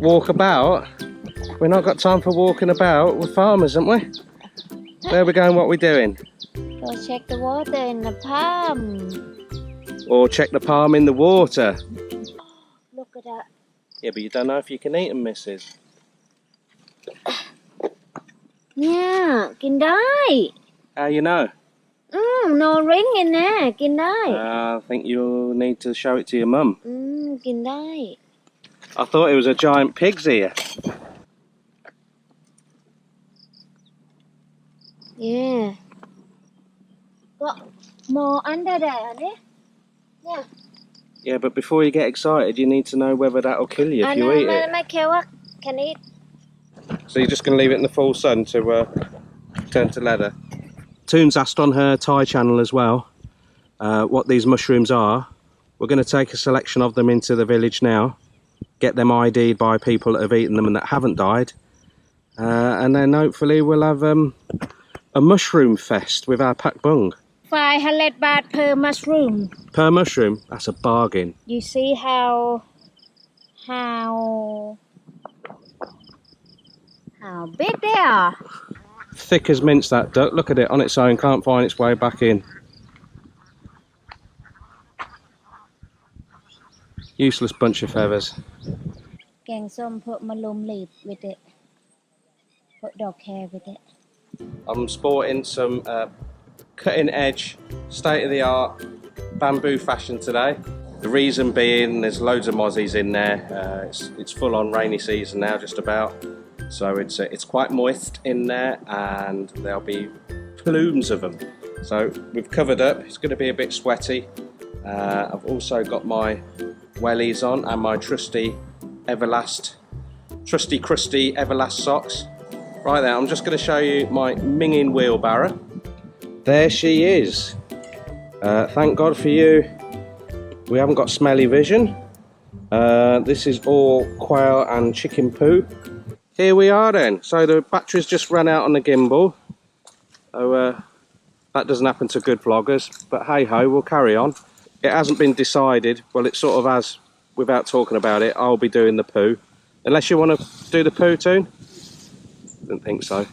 walk about. We've not got time for walking about. We're farmers, aren't we? Where are we going? What are we doing? Go check the water in the palm. Or check the palm in the water. Look at that. Yeah, but you don't know if you can eat them, missus. เนี่ยกินได้ How you know? no ring in there กินได้ I think you'll need to show it to your mum. กินได้ I thought it was a giant pig's ear. Yeah. Got more under there, yeah. Yeah, but before you get excited, you need to know whether that'll kill you if you eat it. ไม่แค่ว่า can eat. So you're just going to leave it in the full sun to turn to leather. Toon's asked on her Thai channel as well what these mushrooms are. We're going to take a selection of them into the village now, get them ID'd by people that have eaten them and that haven't died, and then hopefully we'll have a mushroom fest with our pak bung. 500 baht per mushroom. Per mushroom? That's a bargain. You see how big they are. Thick as mince, that duck. Look at it on its own, can't find its way back in. Useless bunch of feathers. แกงส้ม put malum leaf with it. Put dog hair with it. I'm sporting some cutting edge, state of the art bamboo fashion today. The reason being there's loads of mozzies in there. It's full on rainy season now, just about. So it's quite moist in there and there'll be plumes of them. So we've covered up, it's going to be a bit sweaty. I've also got my wellies on and my trusty crusty Everlast socks. Right there, I'm just going to show you my minging wheelbarrow. There she is. Thank God for you, we haven't got smelly vision. This is all quail and chicken poo. Here we are then. So the battery's just run out on the gimbal. So that doesn't happen to good vloggers, but hey ho, we'll carry on. It hasn't been decided. Well, it sort of has, without talking about it. I'll be doing the poo. Unless you want to do the poo, Toon? Didn't think so.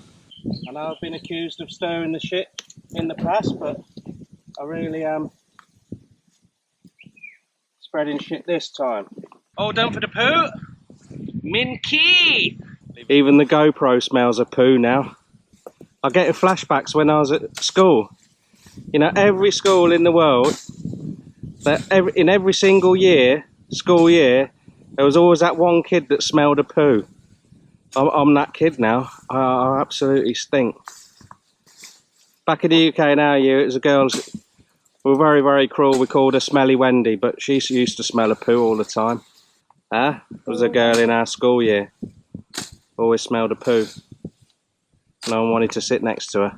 I know I've been accused of stirring the shit in the past, but I really am spreading shit this time. All done for the poo? Min key! Even the GoPro smells of poo now. I get flashbacks when I was at school. You know, every school in the world, in every single school year, there was always that one kid that smelled of poo. I'm that kid now. I absolutely stink. Back in the UK in our year, it was the girls were very, very cruel. We called her Smelly Wendy, but she used to smell of poo all the time. There was a girl in our school year. Always smelled of poo. No one wanted to sit next to her.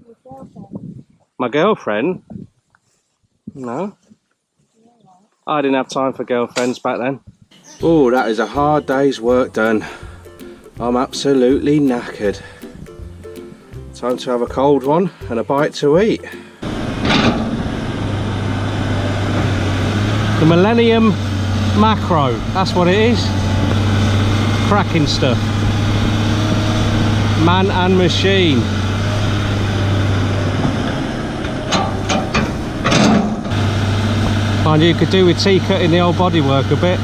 Your girlfriend? My girlfriend? No. I didn't have time for girlfriends back then. Oh, that is a hard day's work done. I'm absolutely knackered. Time to have a cold one and a bite to eat. The Millennium Macro, that's what it is. Cracking stuff. Man and machine. Mind you, could do with tea cutting the old bodywork a bit.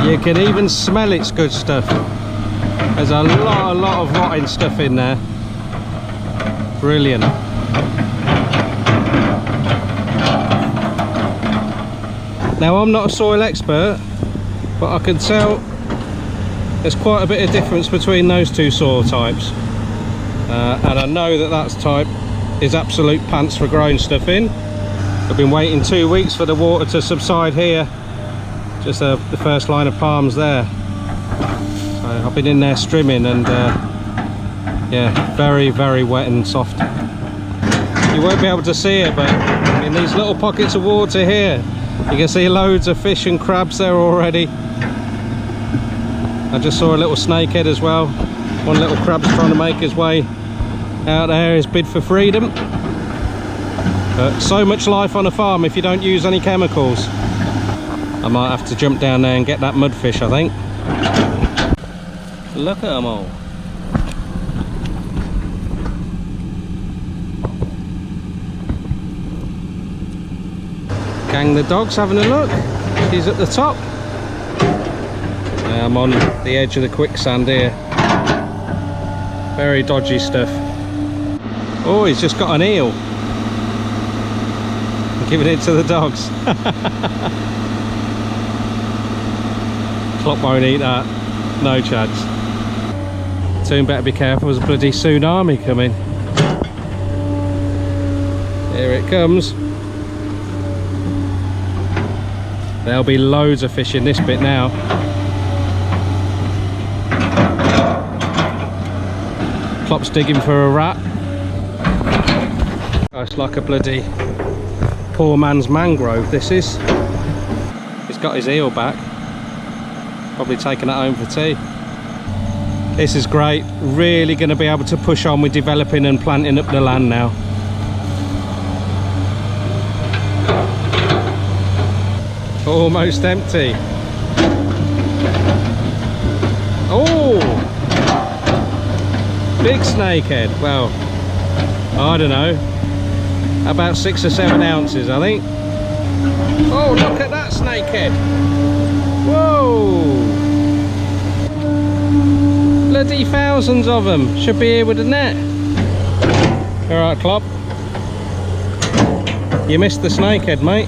You can even smell its good stuff. There's a lot of rotting stuff in there. Brilliant. Now I'm not a soil expert, but I can tell there's quite a bit of difference between those two soil types. And I know that type is absolute pants for growing stuff in. I've been waiting 2 weeks for the water to subside here. Just the first line of palms there. So I've been in there strimming and yeah, very, very wet and soft. You won't be able to see it, but in these little pockets of water here, you can see loads of fish and crabs there already. I just saw a little snakehead as well. One little crab's trying to make his way out there, his bid for freedom. So much life on a farm if you don't use any chemicals. I might have to jump down there and get that mudfish, I think. Look at them all. Gang the dog's having a look. He's at the top. I'm on the edge of the quicksand here. Very dodgy stuff. Oh, he's just got an eel. I'm giving it to the dogs. Clock won't eat that. No chance. Toon better be careful, there's a bloody tsunami coming. Here it comes. There'll be loads of fish in this bit now. Klopp's digging for a rat. Oh, it's like a bloody poor man's mangrove, this is. He's got his eel back. Probably taking it home for tea. This is great. Really going to be able to push on with developing and planting up the land now. Almost empty. Oh! Big snakehead. Well, I don't know. About 6 or 7 ounces, I think. Oh, look at that snakehead. Whoa! Bloody thousands of them. Should be here with a net. Alright, Klopp. You missed the snakehead, mate.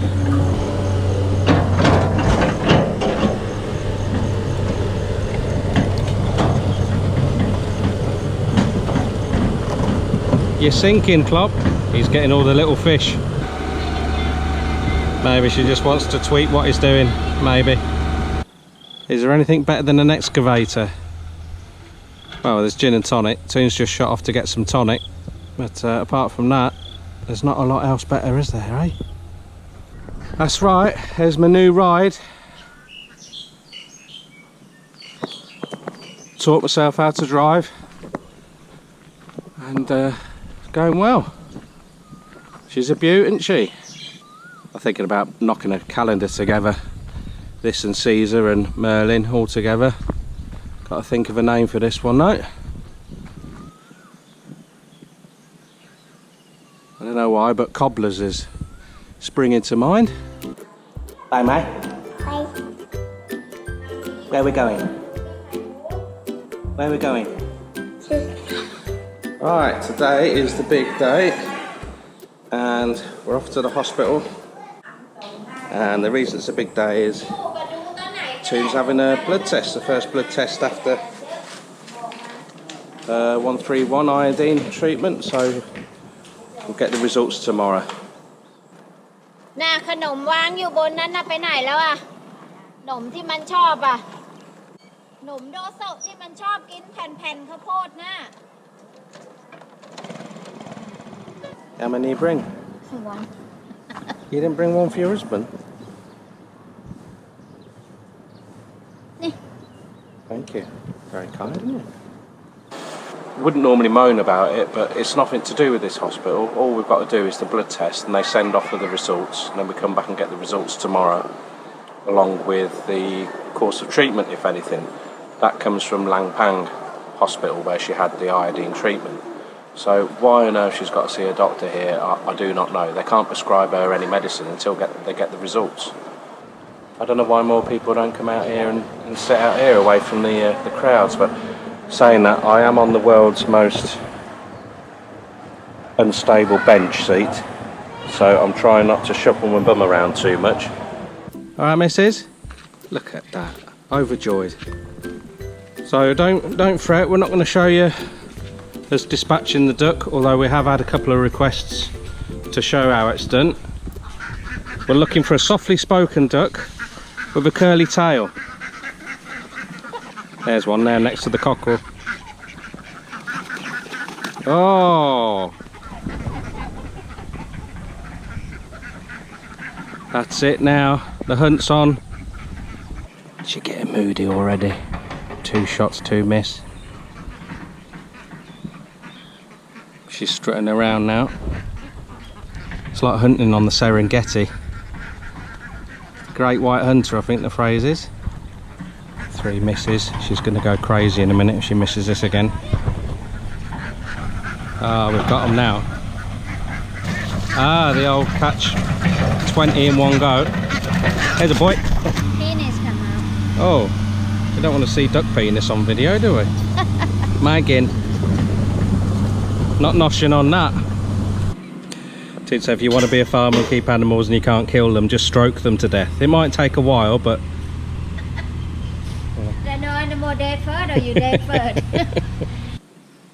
You're sinking, Klopp. He's getting all the little fish. Maybe she just wants to tweet what he's doing. Maybe. Is there anything better than an excavator? Well, there's gin and tonic. Toon's just shot off to get some tonic. But apart from that, there's not a lot else better, is there, eh? That's right. There's my new ride. Taught myself how to drive. And going well. She's a beaut, isn't she? I'm thinking about knocking a calendar together. This and Caesar and Merlin all together. Got to think of a name for this one though. I don't know why, but Cobblers is springing to mind. Hi, mate. Hi. Where are we going? Where are we going? Right, today is the big day and we're off to the hospital, and the reason it's a big day is Toon's having a blood test, the first blood test after 131 iodine treatment, so we'll get the results tomorrow. น่ะขนมวางอยู่บนนั้นน่ะไปไหนแล้วอ่ะขนมที่มันชอบอ่ะขนมโดโซะที่มันชอบกินแผ่นๆข้าวโพดน่ะ How many you bring? One. You didn't bring one for your husband? Yeah. Thank you. Very kind, isn't it? Wouldn't normally moan about it, but it's nothing to do with this hospital. All we've got to do is the blood test, and they send off with the results, and then we come back and get the results tomorrow, along with the course of treatment, if anything. That comes from Porpeang hospital, where she had the iodine treatment. So why on earth she's got to see a doctor here, I do not know. They can't prescribe her any medicine until they get the results. I don't know why more people don't come out here and sit out here away from the crowds, but saying that, I am on the world's most unstable bench seat, so I'm trying not to shuffle my bum around too much. Alright, missus? Look at that. Overjoyed. So don't fret, we're not going to show you us dispatching the duck, although we have had a couple of requests to show how it's done. We're looking for a softly spoken duck with a curly tail. There's one there next to the cockerel. Oh! That's it now. The hunt's on. She's getting moody already. 2 shots, 2 miss. She's strutting around now. It's like hunting on the Serengeti. Great white hunter, I think the phrase is. 3 misses. She's going to go crazy in a minute if she misses this again. Ah, we've got them now. Ah, the old catch 20 in one go. There's a boy. Penis come out. Oh, we don't want to see duck penis on video, do we? Maggin. Not noshing on that. So if you want to be a farmer and keep animals and you can't kill them, just stroke them to death. It might take a while, but... The no animal dead first or you dead first?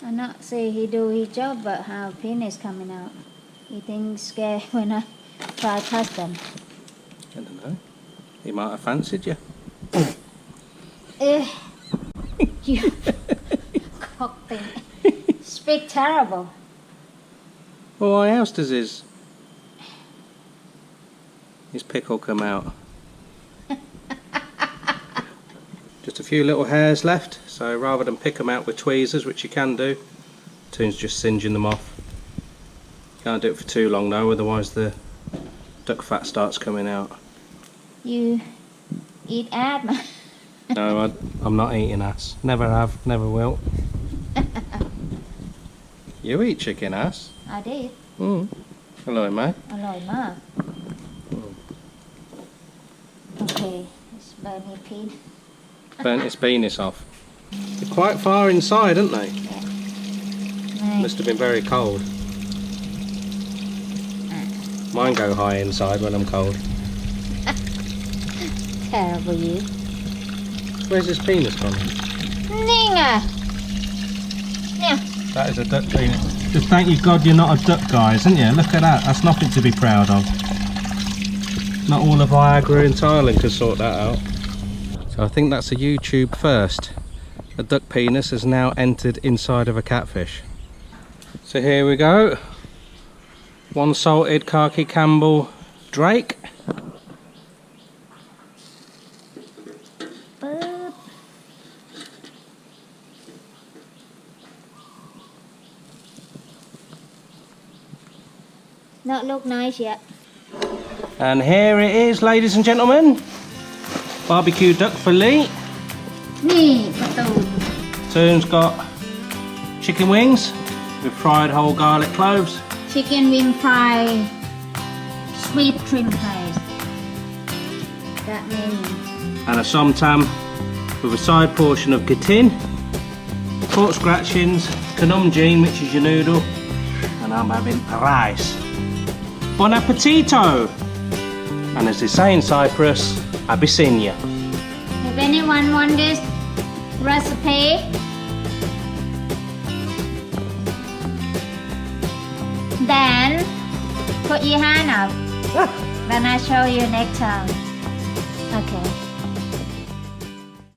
I not say he do his job, but how penis coming out. He thinks scared when I try to touch them. I don't know. He might have fancied you. You cock thing. Speak terrible. Well, why else does his pickle come out? Just a few little hairs left, so rather than pick them out with tweezers, which you can do, Toon's just singeing them off. Can't do it for too long though, otherwise the duck fat starts coming out. You eat ass, man. No, I'm not eating ass. Never have, never will. You eat chicken ass? I did. Hello, mate. อร่อยมาก Okay, let's burn his penis. Burnt his penis off. They're quite far inside, aren't they? Yeah. Must have been very cold. Mine go high inside when I'm cold. Terrible you. Where's his penis gone? นี่ไง เนี่ย That is a duck penis. Just thank you God you're not a duck, guys, aren't you? Look at that. That's nothing to be proud of. Not all of Viagra in Thailand can sort that out. So I think that's a YouTube first. A duck penis has now entered inside of a catfish. So here we go. 1 salted khaki Campbell Drake. Not look nice yet. And here it is, ladies and gentlemen. Barbecue duck for Leigh. นี่ประตู Toon's got chicken wings with fried whole garlic cloves. Chicken wing fry sweet shrimp paste. That means And a som tam with a side portion of gatin, pork scratchings, kanum jean, which is your noodle, and I'm having rice. Bon appetito! And as they say in Cyprus, Abyssinia. if anyone want this recipe, then put your hand up. Then I show you next time. Okay.